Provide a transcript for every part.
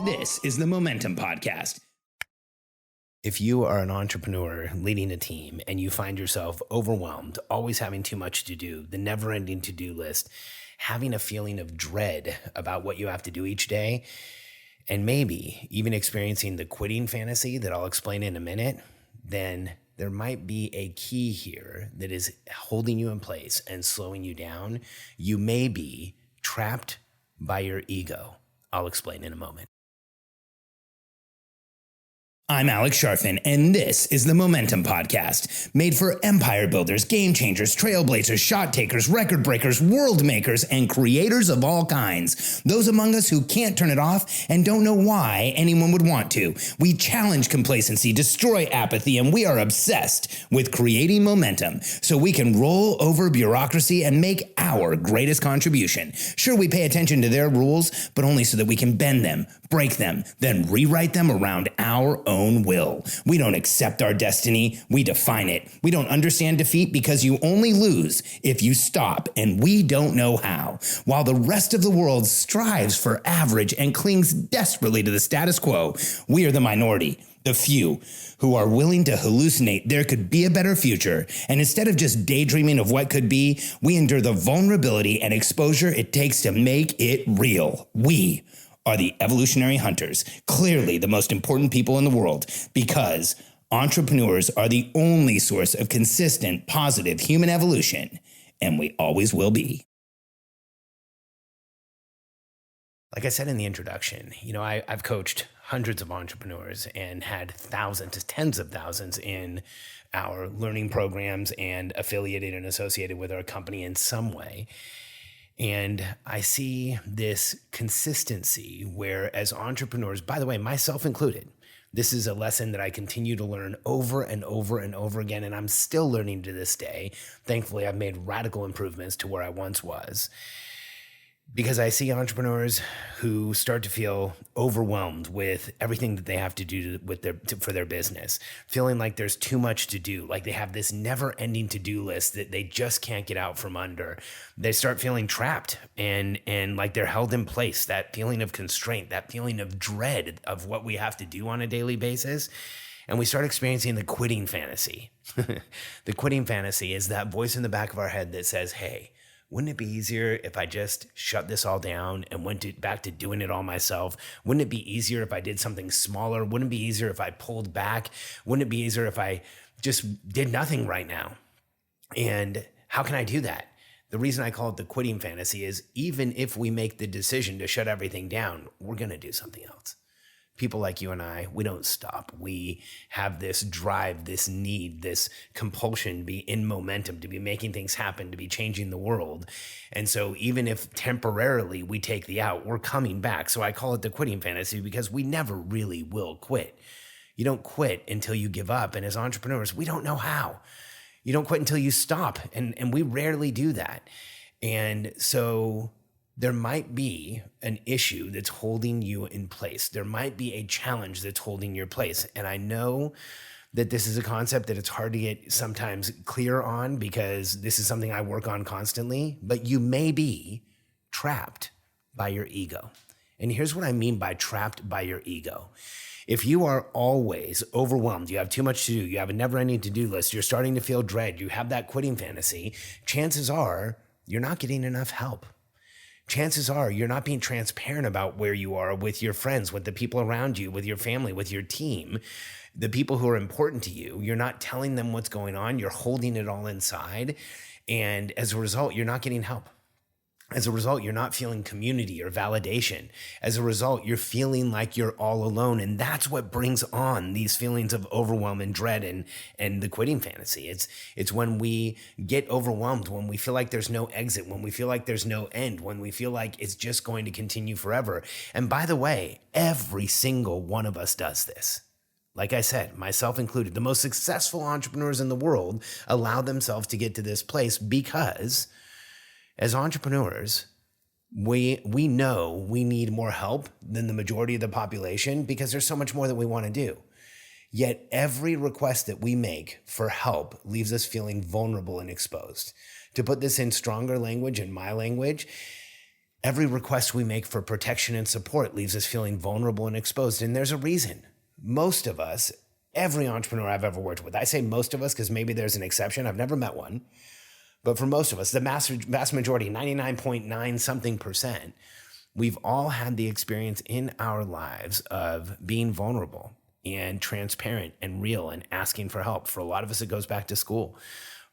This is the Momentum Podcast. If you are an entrepreneur leading a team and you find yourself overwhelmed, always having too much to do, the never-ending to-do list, having a feeling of dread about what you have to do each day, and maybe even experiencing the quitting fantasy that I'll explain in a minute, then there might be a key here that is holding you in place and slowing you down. You may be trapped by your ego. I'll explain in a moment. I'm Alex Sharfin, and this is the Momentum Podcast, made for empire builders, game changers, trailblazers, shot takers, record breakers, world makers, and creators of all kinds. Those among us who can't turn it off and don't know why anyone would want to. We challenge complacency, destroy apathy, and we are obsessed with creating momentum so we can roll over bureaucracy and make our greatest contribution. Sure, we pay attention to their rules, but only so that we can bend them, break them, then rewrite them around our own will. We don't accept our destiny, we define it. We don't understand defeat because you only lose if you stop, and we don't know how. While the rest of the world strives for average and clings desperately to the status quo, we are the minority, the few, who are willing to hallucinate there could be a better future. And instead of just daydreaming of what could be, we endure the vulnerability and exposure it takes to make it real. We are the evolutionary hunters, clearly the most important people in the world, because entrepreneurs are the only source of consistent, positive human evolution, and we always will be. Like I said in the introduction, I've coached hundreds of entrepreneurs and had thousands, tens of thousands in our learning programs and affiliated and associated with our company in some way. And I see this consistency where as entrepreneurs, by the way, myself included, this is a lesson that I continue to learn over and over and over again, and I'm still learning to this day. Thankfully, I've made radical improvements to where I once was. Because I see entrepreneurs who start to feel overwhelmed with everything that they have to do for their business, feeling like there's too much to do, like they have this never-ending to-do list that they just can't get out from under. They start feeling trapped and like they're held in place, that feeling of constraint, that feeling of dread of what we have to do on a daily basis. And we start experiencing the quitting fantasy. The quitting fantasy is that voice in the back of our head that says, hey, wouldn't it be easier if I just shut this all down and went back to doing it all myself? Wouldn't it be easier if I did something smaller? Wouldn't it be easier if I pulled back? Wouldn't it be easier if I just did nothing right now? And how can I do that? The reason I call it the quitting fantasy is even if we make the decision to shut everything down, we're going to do something else. People like you and I, we don't stop. We have this drive, this need, this compulsion to be in momentum, to be making things happen, to be changing the world. And so even if temporarily we take the out, we're coming back. So I call it the quitting fantasy because we never really will quit. You don't quit until you give up. And as entrepreneurs, we don't know how. You don't quit until you stop. And we rarely do that. And so there might be an issue that's holding you in place. There might be a challenge that's holding your place. And I know that this is a concept that it's hard to get sometimes clear on because this is something I work on constantly, but you may be trapped by your ego. And here's what I mean by trapped by your ego. If you are always overwhelmed, you have too much to do, you have a never-ending to-do list, you're starting to feel dread, you have that quitting fantasy, chances are you're not getting enough help. Chances are you're not being transparent about where you are with your friends, with the people around you, with your family, with your team, the people who are important to you. You're not telling them what's going on. You're holding it all inside. And as a result, you're not getting help. As a result, you're not feeling community or validation. As a result, you're feeling like you're all alone. And that's what brings on these feelings of overwhelm and dread and the quitting fantasy. It's when we get overwhelmed, when we feel like there's no exit, when we feel like there's no end, when we feel like it's just going to continue forever. And by the way, every single one of us does this. Like I said, myself included, the most successful entrepreneurs in the world allow themselves to get to this place because as entrepreneurs, we know we need more help than the majority of the population because there's so much more that we want to do. Yet every request that we make for help leaves us feeling vulnerable and exposed. To put this in stronger language, in my language, Every request we make for protection and support leaves us feeling vulnerable and exposed. And there's a reason. Most of us, every entrepreneur I've ever worked with, I say most of us because maybe there's an exception. I've never met one. But for most of us, the vast majority, 99.9 something percent, we've all had the experience in our lives of being vulnerable and transparent and real and asking for help. For a lot of us, it goes back to school.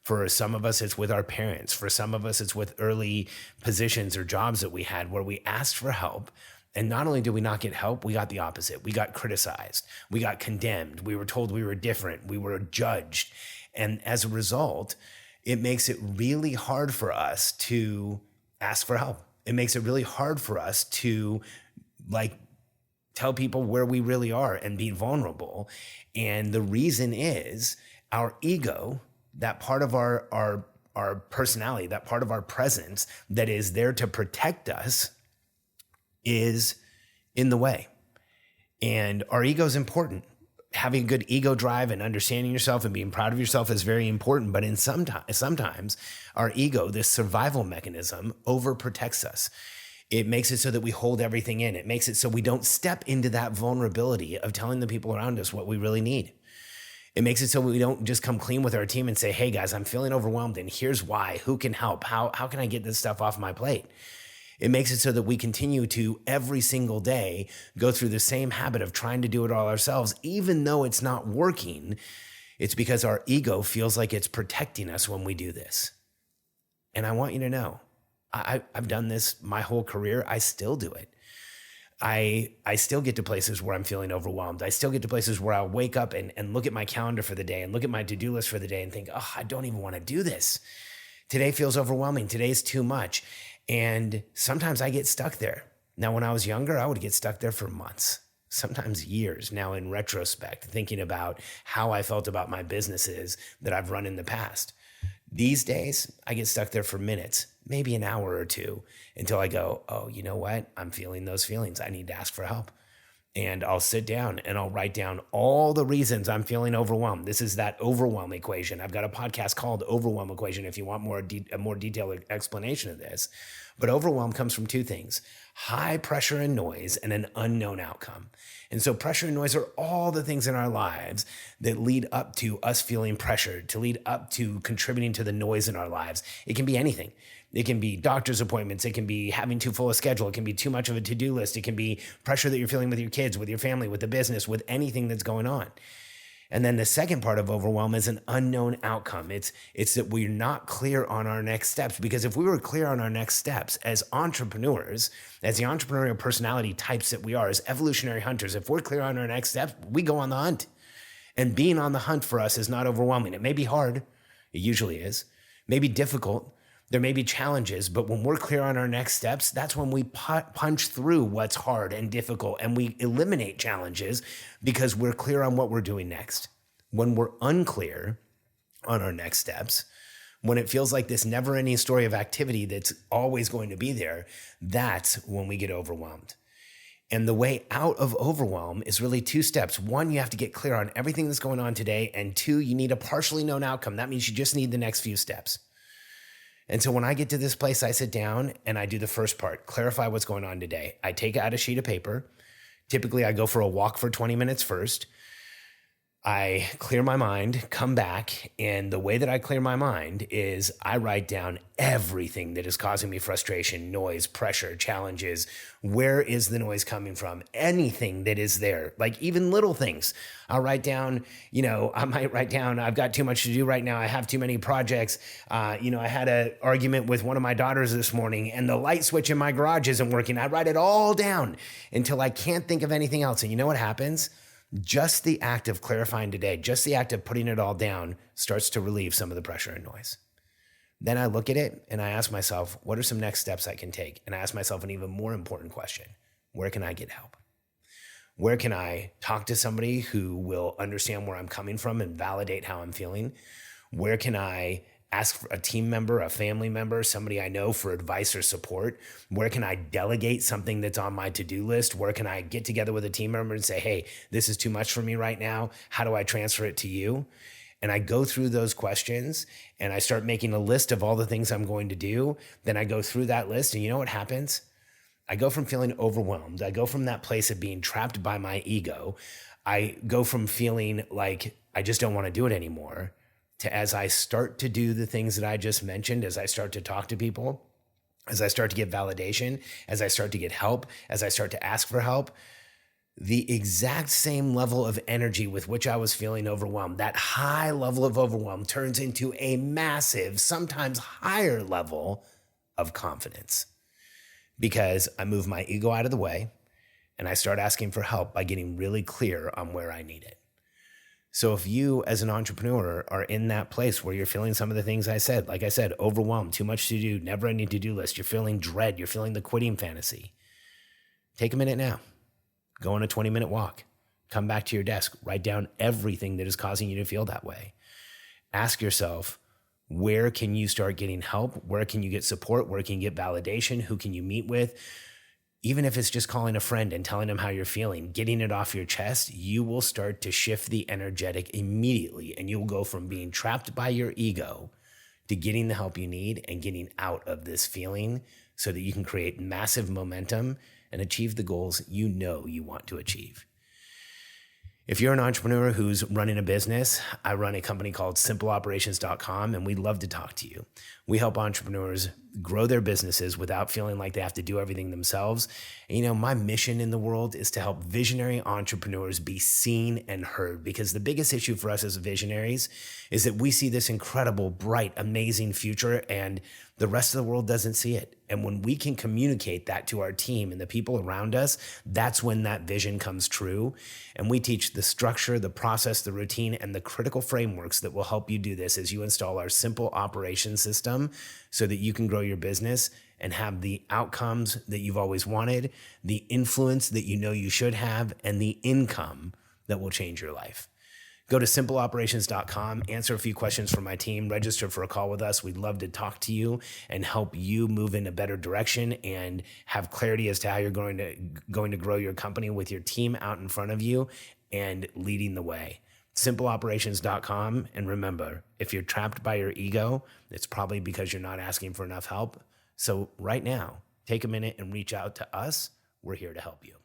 For some of us, it's with our parents. For some of us, it's with early positions or jobs that we had where we asked for help. And not only did we not get help, we got the opposite. We got criticized. We got condemned. We were told we were different. We were judged. And as a result, it makes it really hard for us to ask for help. It makes it really hard for us to tell people where we really are and be vulnerable. And the reason is our ego, that part of our personality, that part of our presence that is there to protect us, is in the way. And our ego is important. Having a good ego drive and understanding yourself and being proud of yourself is very important. But sometimes our ego, this survival mechanism, overprotects us. It makes it so that we hold everything in. It makes it so we don't step into that vulnerability of telling the people around us what we really need. It makes it so we don't just come clean with our team and say, hey guys, I'm feeling overwhelmed and here's why. Who can help? How can I get this stuff off my plate? It makes it so that we continue to every single day go through the same habit of trying to do it all ourselves, even though it's not working. It's because our ego feels like it's protecting us when we do this. And I want you to know, I've done this my whole career. I still do it. I still get to places where I'm feeling overwhelmed. I still get to places where I'll wake up and look at my calendar for the day and look at my to-do list for the day and think, oh, I don't even want to do this. Today feels overwhelming. Today's too much. And sometimes I get stuck there. Now, when I was younger, I would get stuck there for months, sometimes years. Now, in retrospect, thinking about how I felt about my businesses that I've run in the past. These days, I get stuck there for minutes, maybe an hour or two, until I go, oh, you know what? I'm feeling those feelings. I need to ask for help. And I'll sit down and I'll write down all the reasons I'm feeling overwhelmed. This is that overwhelm equation. I've got a podcast called Overwhelm Equation if you want a more detailed explanation of this. But overwhelm comes from two things: high pressure and noise and an unknown outcome. And so pressure and noise are all the things in our lives that lead up to us feeling pressured, to lead up to contributing to the noise in our lives. It can be anything. It can be doctor's appointments. It can be having too full a schedule. It can be too much of a to-do list. It can be pressure that you're feeling with your kids, with your family, with the business, with anything that's going on. And then the second part of overwhelm is an unknown outcome. It's that we're not clear on our next steps. Because if we were clear on our next steps as entrepreneurs, as the entrepreneurial personality types that we are, as evolutionary hunters, if we're clear on our next steps, we go on the hunt. And being on the hunt for us is not overwhelming. It may be hard. It usually is. It may be difficult. There may be challenges, but when we're clear on our next steps, that's when we punch through what's hard and difficult, and we eliminate challenges because we're clear on what we're doing next. When we're unclear on our next steps, when it feels like this never-ending story of activity that's always going to be there, that's when we get overwhelmed. And the way out of overwhelm is really two steps. One, you have to get clear on everything that's going on today, and two, you need a partially known outcome. That means you just need the next few steps. And so when I get to this place, I sit down and I do the first part, clarify what's going on today. I take out a sheet of paper. Typically, I go for a walk for 20 minutes first. I clear my mind, come back, and the way that I clear my mind is I write down everything that is causing me frustration, noise, pressure, challenges. Where is the noise coming from? Anything that is there, like even little things. I'll write down, I might write down, I've got too much to do right now. I have too many projects. I had an argument with one of my daughters this morning and the light switch in my garage isn't working. I write it all down until I can't think of anything else. And you know what happens? Just the act of clarifying today, just the act of putting it all down starts to relieve some of the pressure and noise. Then I look at it and I ask myself, what are some next steps I can take? And I ask myself an even more important question. Where can I get help? Where can I talk to somebody who will understand where I'm coming from and validate how I'm feeling? Where can I ask for a team member, a family member, somebody I know for advice or support? Where can I delegate something that's on my to-do list? Where can I get together with a team member and say, hey, this is too much for me right now. How do I transfer it to you? And I go through those questions and I start making a list of all the things I'm going to do. Then I go through that list and you know what happens? I go from feeling overwhelmed. I go from that place of being trapped by my ego. I go from feeling like I just don't want to do it anymore to, as I start to do the things that I just mentioned, as I start to talk to people, as I start to get validation, as I start to get help, as I start to ask for help, the exact same level of energy with which I was feeling overwhelmed, that high level of overwhelm turns into a massive, sometimes higher level of confidence because I move my ego out of the way and I start asking for help by getting really clear on where I need it. So if you as an entrepreneur are in that place where you're feeling some of the things I said, like I said, overwhelmed, too much to do, never ending to-do list, you're feeling dread, you're feeling the quitting fantasy, take a minute now. Go on a 20-minute walk. Come back to your desk. Write down everything that is causing you to feel that way. Ask yourself, where can you start getting help? Where can you get support? Where can you get validation? Who can you meet with? Even if it's just calling a friend and telling them how you're feeling, getting it off your chest, you will start to shift the energetic immediately. And you'll go from being trapped by your ego to getting the help you need and getting out of this feeling so that you can create massive momentum and achieve the goals you know you want to achieve. If you're an entrepreneur who's running a business, I run a company called simpleoperations.com, and we'd love to talk to you. We help entrepreneurs grow their businesses without feeling like they have to do everything themselves. And my mission in the world is to help visionary entrepreneurs be seen and heard, because the biggest issue for us as visionaries is that we see this incredible, bright, amazing future, and the rest of the world doesn't see it. And when we can communicate that to our team and the people around us, that's when that vision comes true. And we teach the structure, the process, the routine, and the critical frameworks that will help you do this as you install our simple operations system so that you can grow your business and have the outcomes that you've always wanted, the influence that you know you should have, and the income that will change your life. Go to simpleoperations.com, answer a few questions from my team, register for a call with us. We'd love to talk to you and help you move in a better direction and have clarity as to how you're going to grow your company with your team out in front of you and leading the way. Simpleoperations.com. And remember, if you're trapped by your ego, it's probably because you're not asking for enough help. So right now, take a minute and reach out to us. We're here to help you.